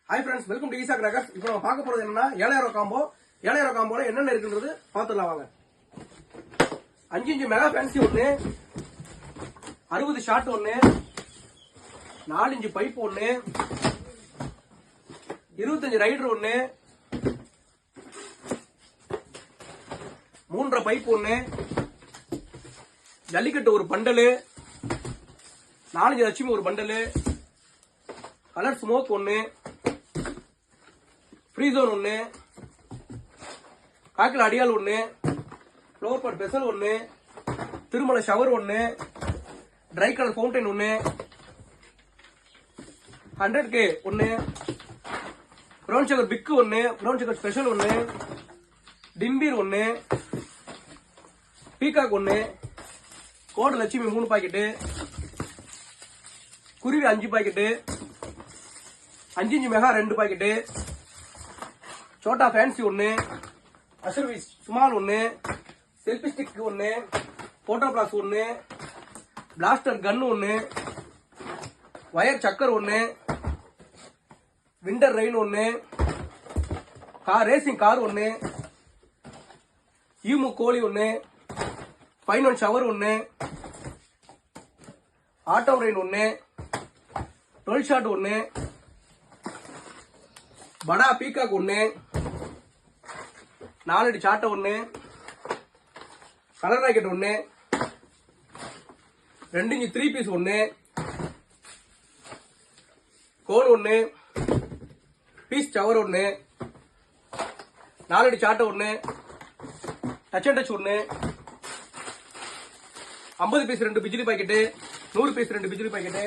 Hi friends, welcome to Eesa crackers. இப்போ நம்ம பார்க்க போறது என்னன்னா 7000 காம்போ. 7000 காம்போல என்னென்ன இருக்குன்றது பார்த்துடலாம் வாங்க. 5 இன்ச் மெகா ஃபேன்சி ஒன்று, 60 ஷார்ட் ஒன்று, 4 இன்ச் பைப் ஒன்று, 25 ரைடர் ஒன்று, 3.5 பைப் ஒன்று, ஜல்லிக்கட்டு ஒரு பண்டலு, 4 லட்சுமி ஒரு பண்டலு, கலர் ஸ்மோக் ஒன்று, ஃப்ரீ ஜோன் ஒன்று, காக்கில் அடியால் ஒன்று, ஃப்ளோர் பாட் பெசல் ஒன்று, திருமலை ஷவர் ஒன்று, ட்ரை கலர் ஃபவுண்டைன் ஒன்று, 100K ஒன்று, ப்ரௌன் சுகர் பிக்கு ஒன்று, ப்ரௌன் சுகர் ஸ்பெஷல் ஒன்று, டிம்பீர் ஒன்று, பீகாக் ஒன்று, கோடு லட்சுமி 3 பாக்கெட்டு, குருவி 5 பாக்கெட்டு, 5 இன்ச் மெகா 2 பாக்கெட்டு, சோட்டா ஃபேன்சி ஒன்று, அசர்வி சுமால் ஒன்று, செல்ஃபி ஸ்டிக் ஒன்று, போட்டோ பிளாஸ் ஒன்று, பிளாஸ்டர் கன் ஒன்று, வயர் சக்கர் ஒன்று, விண்டர் ரெயின் ஒன்று, ரேசிங் கார் ஒன்று, ஈமு கோழி ஒன்று, 5-1 ஷவர் ஒன்று, ஆட்டோ ரெயின் ஒன்று, 12 ஷாட் ஒன்று, படா பீகாக் ஒன்று, 4 அடி சாட்டை ஒன்று, கலர் ராக்கெட் ஒன்று, 2 இன்ச் 3 பீஸ் ஒன்று, கோன் ஒன்று, பீஸ் சவர் ஒன்று, 4 அடி சாட்டை ஒன்று, டச் அண்ட் டச் ஒன்று, 50 பீஸ் 2 பிஜிலி பாக்கெட்டு, 100 பீஸ் 2 பிஜிலி பாக்கெட்டு,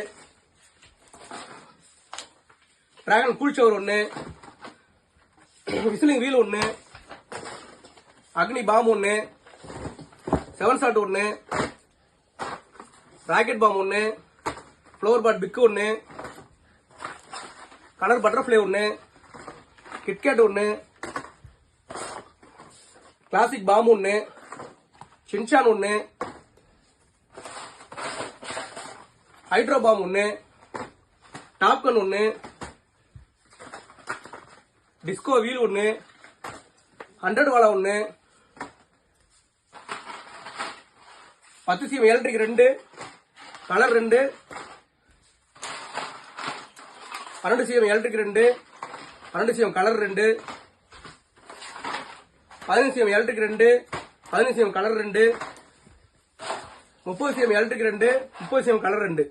டிராகன் கூல் ஷவர் ஒன்று, விசிலிங் வீல் ஒன்று, அக்னி பாம் ஒன்று, 7 ஷாட் ஒன்று, ராக்கெட் பாம் ஒன்று, ஃப்ளோர் பாட் பிக்கு ஒன்று, கலர் பட்டர்ஃப்ளை ஒன்று, கிட்கேட் ஒன்று, கிளாசிக் பாம் ஒன்று, சின்சான் ஒன்று, ஹைட்ரோ பாம் ஒன்று, டாப்கன் ஒன்று, டிஸ்கோ வீல் ஒன்று, 100 வாலா ஒன்று, 10 CM electric 2, colour 2, 12 CM electric 2, 12 CM colour 2, 15 CM electric 2, 15 CM colour 2, 30 CM electric 2, 30 CM colour 2.